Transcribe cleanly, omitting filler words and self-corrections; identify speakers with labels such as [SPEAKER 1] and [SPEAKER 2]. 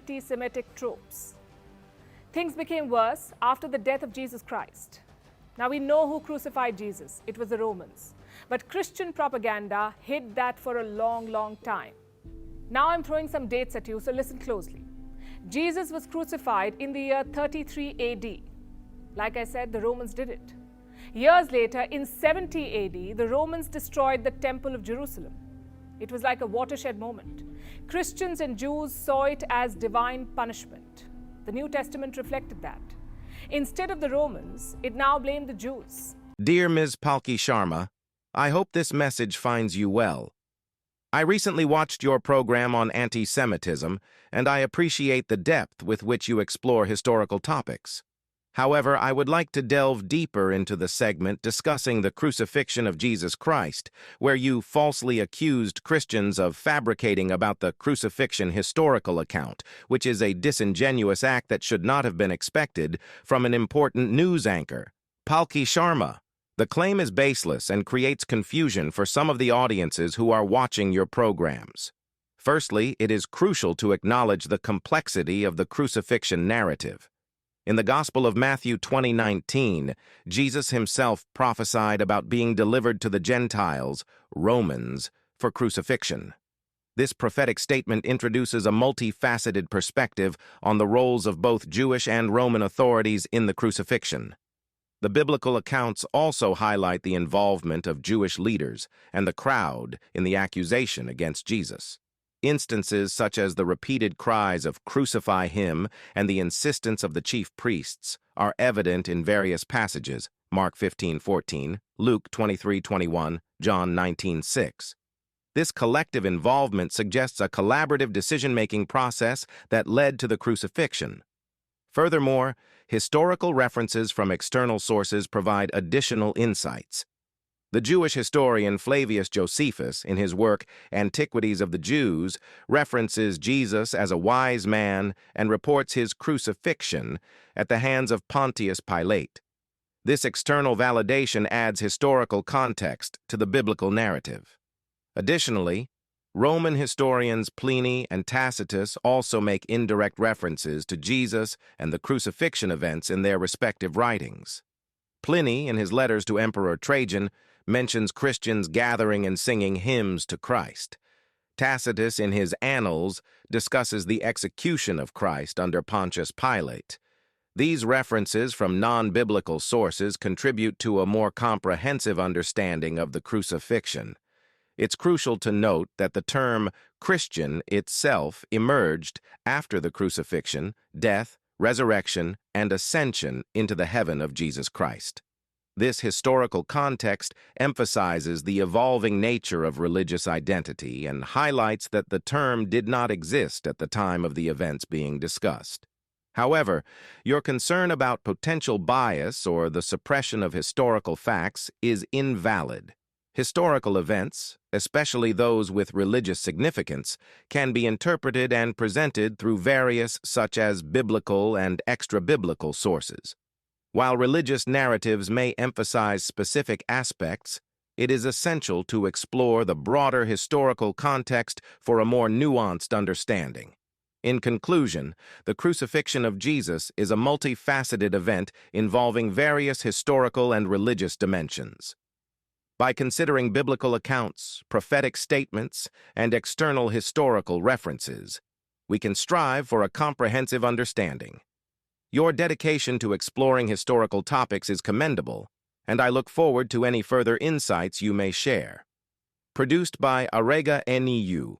[SPEAKER 1] anti-Semitic tropes. Things became worse after the death of Jesus Christ. Now we know who crucified Jesus. It was the Romans. But Christian propaganda hid that for a long, long time. Now I'm throwing some dates at you, so listen closely. Jesus was crucified in the year 33 AD. Like I said, the Romans did it. Years later, in 70 AD, the Romans destroyed the Temple of Jerusalem. It was like a watershed moment. Christians and Jews saw it as divine punishment. The New Testament reflected that. Instead of the Romans, it now blamed the Jews.
[SPEAKER 2] Dear Ms. Palki Sharma, I hope this message finds you well. I recently watched your program on anti-Semitism, and I appreciate the depth with which you explore historical topics. However, I would like to delve deeper into the segment discussing the crucifixion of Jesus Christ, where you falsely accused Christians of fabricating about the crucifixion historical account, which is a disingenuous act that should not have been expected from an important news anchor. Palki Sharma, the claim is baseless and creates confusion for some of the audiences who are watching your programs. Firstly, it is crucial to acknowledge the complexity of the crucifixion narrative. In the Gospel of Matthew 20:19, Jesus himself prophesied about being delivered to the Gentiles, Romans, for crucifixion. This prophetic statement introduces a multifaceted perspective on the roles of both Jewish and Roman authorities in the crucifixion. The biblical accounts also highlight the involvement of Jewish leaders and the crowd in the accusation against Jesus. Instances such as the repeated cries of "Crucify him" and the insistence of the chief priests are evident in various passages, Mark 15:14, Luke 23:21, John 19:6. This collective involvement suggests a collaborative decision-making process that led to the crucifixion. Furthermore, historical references from external sources provide additional insights. The Jewish historian Flavius Josephus, in his work Antiquities of the Jews, references Jesus as a wise man and reports his crucifixion at the hands of Pontius Pilate. This external validation adds historical context to the biblical narrative. Additionally, Roman historians Pliny and Tacitus also make indirect references to Jesus and the crucifixion events in their respective writings. Pliny, in his letters to Emperor Trajan, mentions Christians gathering and singing hymns to Christ. Tacitus, in his Annals, discusses the execution of Christ under Pontius Pilate. These references from non-biblical sources contribute to a more comprehensive understanding of the crucifixion. It's crucial to note that the term Christian itself emerged after the crucifixion, death, resurrection, and ascension into the heaven of Jesus Christ. This historical context emphasizes the evolving nature of religious identity and highlights that the term did not exist at the time of the events being discussed. However, your concern about potential bias or the suppression of historical facts is invalid. Historical events, especially those with religious significance, can be interpreted and presented through various such as biblical and extra-biblical sources. While religious narratives may emphasize specific aspects, it is essential to explore the broader historical context for a more nuanced understanding. In conclusion, the crucifixion of Jesus is a multifaceted event involving various historical and religious dimensions. By considering biblical accounts, prophetic statements, and external historical references, we can strive for a comprehensive understanding. Your dedication to exploring historical topics is commendable, and I look forward to any further insights you may share. Produced by Arega NEU,